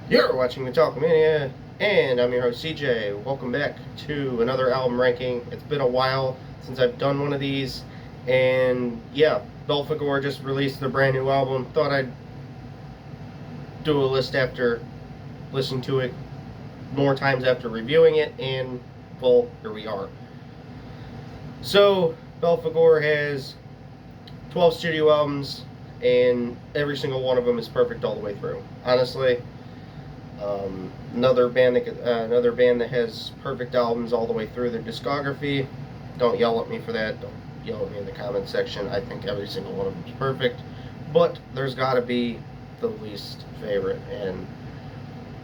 You're watching the Talkomania, and I'm your host CJ. Welcome back to another album ranking. It's been a while since I've done one of these, and yeah, Belphegor just released their brand new album. Thought I'd do a list after listening to it more times after reviewing it, and well, here we are. So, Belphegor has 12 studio albums, and every single one of them is perfect all the way through. Honestly, another band that has perfect albums all the way through their discography. Don't yell at me for that. Don't yell at me in the comment section. I think every single one of them is perfect, but there's got to be the least favorite. And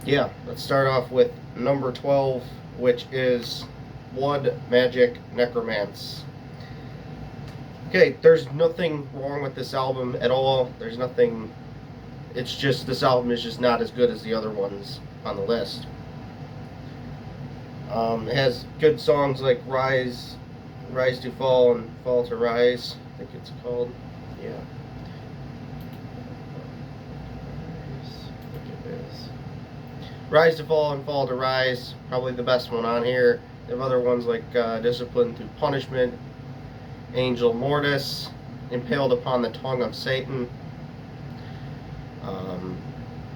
yeah, let's start off with number 12, which is Blood Magic Necromance. Okay, there's nothing wrong with this album at all. There's nothing. It's just this album is just not as good as the other ones on the list. It has good songs like Rise to Fall and Fall to Rise, I think it's called. Yeah. I think it is. Rise to Fall and Fall to Rise, probably the best one on here. They have other ones like Discipline Through Punishment, Angel Mortis, Impaled Upon the Tongue of Satan,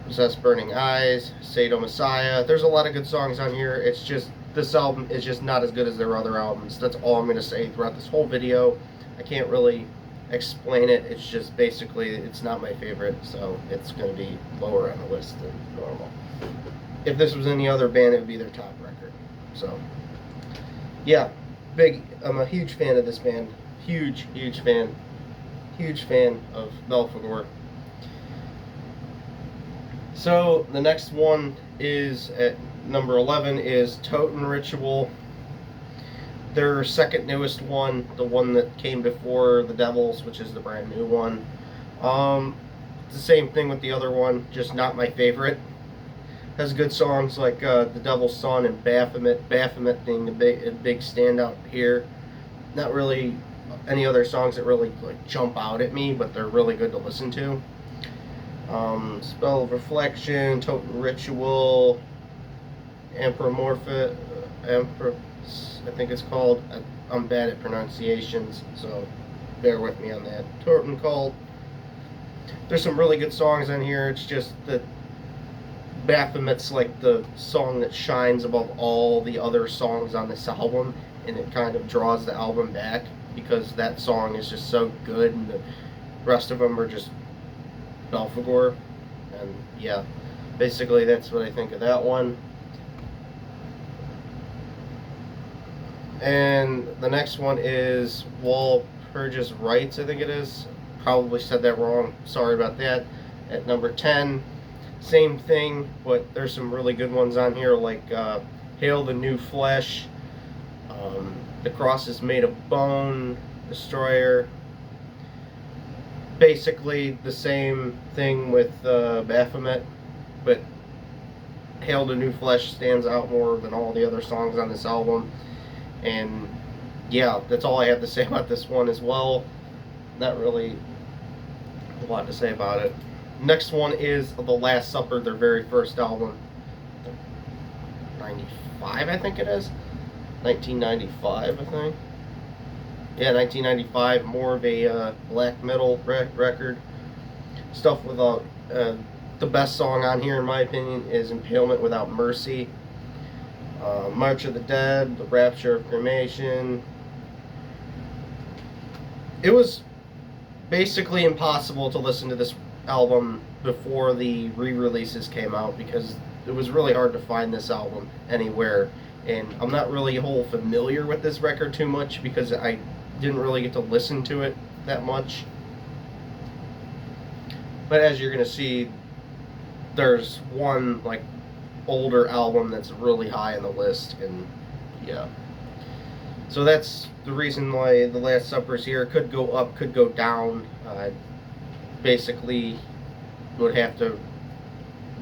Possessed Burning Eyes, Sado Messiah. There's a lot of good songs on here. It's just, this album is just not as good as their other albums. That's all I'm going to say throughout this whole video. I can't really explain it. It's just basically, it's not my favorite, so it's going to be lower on the list than normal. If this was any other band, it would be their top record. So, yeah, I'm a huge fan of this band. Huge fan. Huge fan of Belphegor. So the next one is at number 11 is Toten Ritual. Their second newest one, the one that came before The Devils, which is the brand new one. It's the same thing with the other one, just not my favorite. Has good songs like The Devil's Son and Baphomet. Baphomet being a big standout here. Not really any other songs that really like jump out at me, but they're really good to listen to. Spell of Reflection, Toten Ritual, Ampromorpha, I think it's called. I'm bad at pronunciations, so bear with me on that. Toten Cult. There's some really good songs on here. It's just that Baphomet's like the song that shines above all the other songs on this album, and it kind of draws the album back because that song is just so good, and the rest of them are just Belphegor. And yeah, basically that's what I think of that one. And the next one is Walpurgis Rites, I think it is. Probably said that wrong, sorry about that. At number 10, same thing, but there's some really good ones on here like Hail the New Flesh, The Cross is Made of Bone, Destroyer. Basically the same thing with Baphomet, but Hail to New Flesh stands out more than all the other songs on this album. And yeah, that's all I have to say about this one as well. Not really a lot to say about it. Next one is The Last Supper, their very first album. 95, I think it is. 1995, I think. Yeah, 1995, more of a black metal record. Stuff without, the best song on here, in my opinion, is Impalement Without Mercy. March of the Dead, The Rapture of Cremation. It was basically impossible to listen to this album before the re-releases came out because it was really hard to find this album anywhere. And I'm not really whole familiar with this record too much because I didn't really get to listen to it that much. But as you're gonna see, there's one like older album that's really high on the list, and yeah. So that's the reason why The Last Supper's here. Could go up, could go down. Basically would have to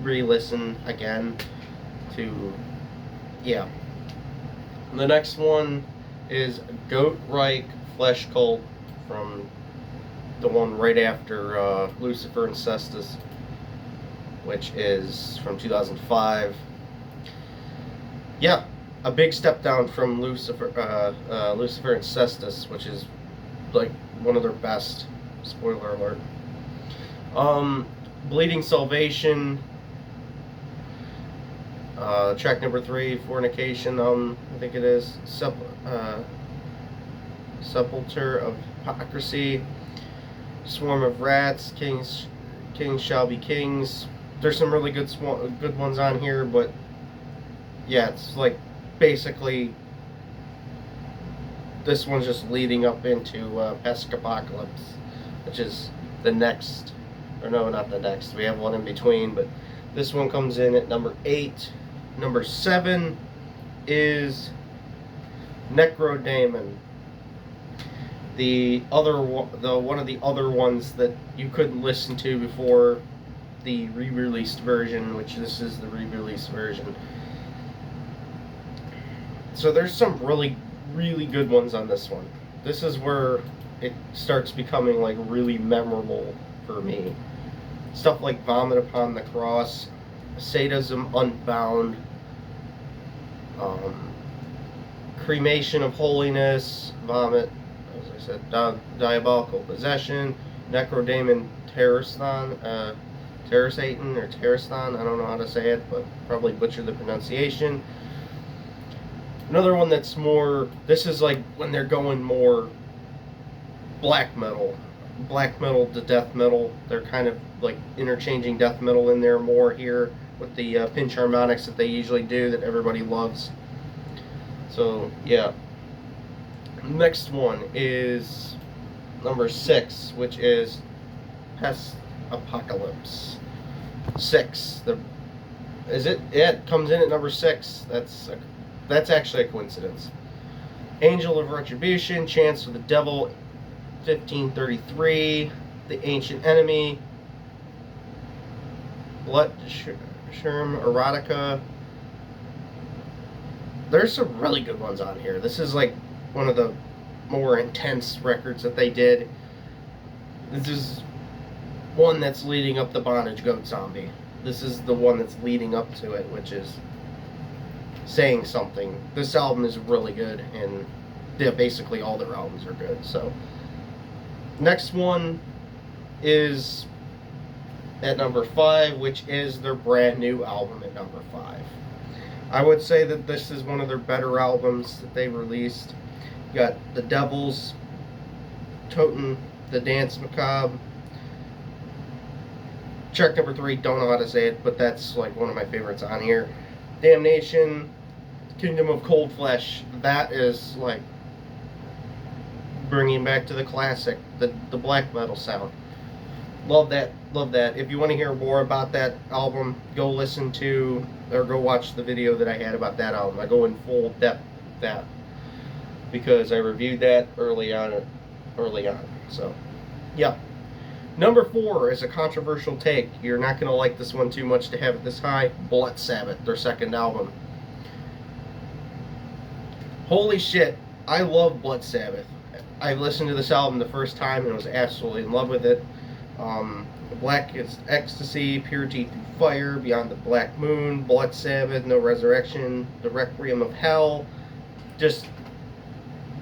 re-listen again to, yeah. The next one is Goat-Reich Flesh Cult, from the one right after Lucifer and Cestus. which is from 2005. Yeah, a big step down from Lucifer and Cestus, which is like one of their best. Spoiler alert. Bleeding Salvation. Track number 3, Fornication. I think it is Sepulchre of Hypocrisy. Swarm of Rats. Kings shall be kings. There's some really good ones on here, but yeah, it's like basically this one's just leading up into Pescapocalypse, which is the next, or no, not the next. We have one in between, but this one comes in at number 8. Number 7 is Necrodaemon. One of the other ones that you couldn't listen to before the re-released version, which this is the re-released version. So there's some really, really good ones on this one. This is where it starts becoming like really memorable for me. Stuff like Vomit Upon the Cross, Sadism Unbound, Cremation of Holiness, Vomit, as I said, Diabolical Possession, Necrodaemon Terrasthon, Terrasatan or Terrasthon, I don't know how to say it, but probably butchered the pronunciation. Another one that's more, this is like when they're going more black metal to death metal. They're kind of like interchanging death metal in there more here with the pinch harmonics that they usually do that everybody loves. So yeah, next one is number 6, which is Pest Apocalypse 6. It comes in at number 6. That's actually a coincidence. Angel of Retribution, Chance of the Devil, 1533, The Ancient Enemy, Blood Sherm Erotica. There's some really good ones on here. This is like one of the more intense records that they did. This is one that's leading up the Bondage Goat Zombie. This is the one that's leading up to it, which is saying something. This album is really good, and yeah, basically all their albums are good. So next one is at number 5, which is their brand new album at number 5. I would say that this is one of their better albums that they released. You got The Devils, Toten, The Dance Macabre. Track number 3, don't know how to say it, but that's like one of my favorites on here. Damnation, Kingdom of Cold Flesh. That is like bringing back to the classic, the black metal sound. Love that, love that. If you want to hear more about that album, go listen to or go watch the video that I had about that album. I go in full depth with that because I reviewed that early on. So, yeah. Number 4 is a controversial take. You're not going to like this one too much to have it this high. Blood Sabbath, their second album. Holy shit, I love Blood Sabbath. I listened to this album the first time and was absolutely in love with it. Black is Ecstasy, Purity Through Fire, Beyond the Black Moon, Blood Sabbath, No Resurrection, The Requiem of Hell. Just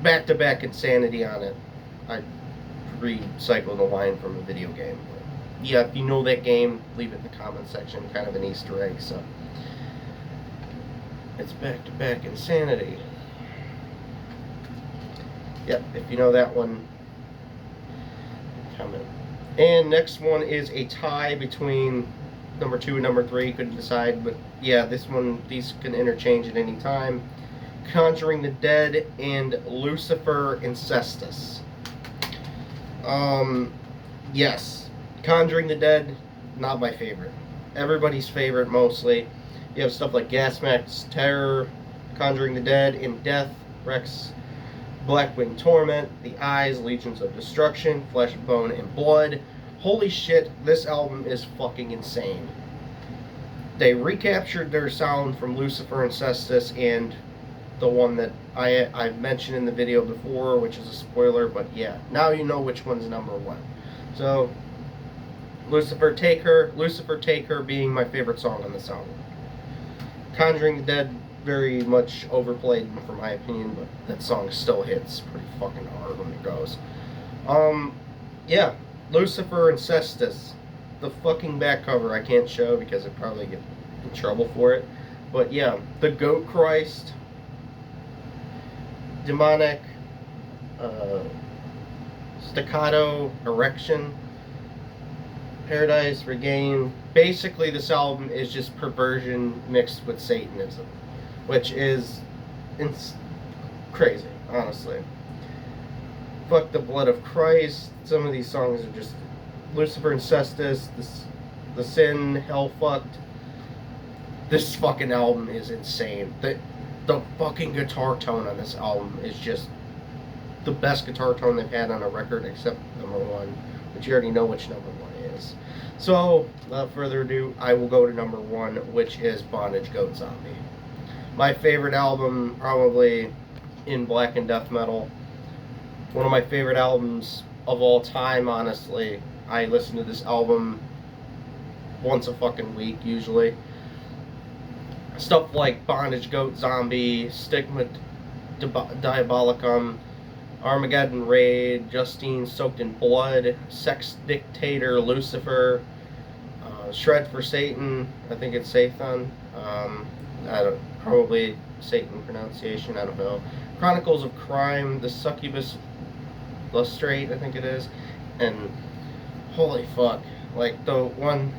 back-to-back insanity on it. I recycled a line from a video game. But yeah, if you know that game, leave it in the comment section. Kind of an Easter egg, so. It's back-to-back insanity. Yep, if you know that one, comment. And next one is a tie between number 2 and number 3. Couldn't decide, but yeah, these can interchange at any time. Conjuring the Dead and Lucifer and Cestus. Yes, Conjuring the Dead, not my favorite. Everybody's favorite mostly. You have stuff like Gasmax Terror, Conjuring the Dead, In Death, Rex, Blackwing Torment, The Eyes, Legions of Destruction, Flesh, Bone, and Blood. Holy shit, this album is fucking insane. They recaptured their sound from Lucifer and Cestus and the one that I mentioned in the video before, which is a spoiler, but yeah, now you know which one's number 1. So, Lucifer Take Her. Lucifer Take Her being my favorite song on this album. Conjuring the Dead, very much overplayed for my opinion, but that song still hits pretty fucking hard when it goes. Yeah, Lucifer and Cestus. The fucking back cover I can't show because I'd probably get in trouble for it. But yeah, the Goat Christ, Demonic, Staccato, Erection, Paradise Regained. Basically, this album is just perversion mixed with Satanism, which is crazy, honestly. Fuck the Blood of Christ. Some of these songs are just Lucifer and Cestus, the Sin, Hell Fucked. This fucking album is insane. The fucking guitar tone on this album is just the best guitar tone they've had on a record except number one, which you already know which number one is. So, without further ado, I will go to number one, which is Bondage Goat Zombie. My favorite album, probably in black and death metal. One of my favorite albums of all time, honestly. I listen to this album once a fucking week, usually. Stuff like Bondage Goat Zombie, Stigma Diabolicum, Armageddon Raid, Justine Soaked in Blood, Sex Dictator, Lucifer, Shred for Satan, I think it's Sathan, probably Satan pronunciation, I don't know. Chronicles of Crime, The Succubus Lustrate, I think it is, and holy fuck, like the one,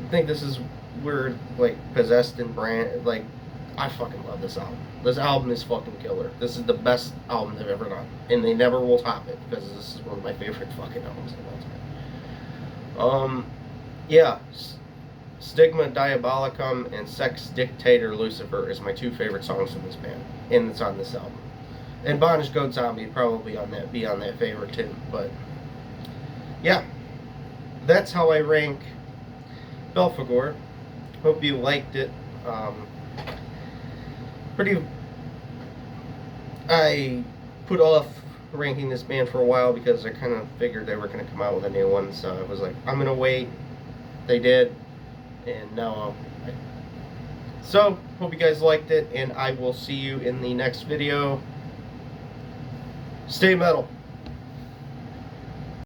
I think this is weird, like Possessed and Brand, like I fucking love this album. This album is fucking killer. This is the best album they've ever done, and they never will top it because this is one of my favorite fucking albums of all time. Yeah, Stigma Diabolicum and Sex Dictator Lucifer is my two favorite songs from this band, and it's on this album. And Bondage Goat Zombie probably be on that favorite too. But yeah, that's how I rank Belphegor. Hope you liked it. I put off ranking this band for a while because I kind of figured they were going to come out with a new one, so I was like, I'm going to wait. They did, and now so, hope you guys liked it, and I will see you in the next video. Stay metal.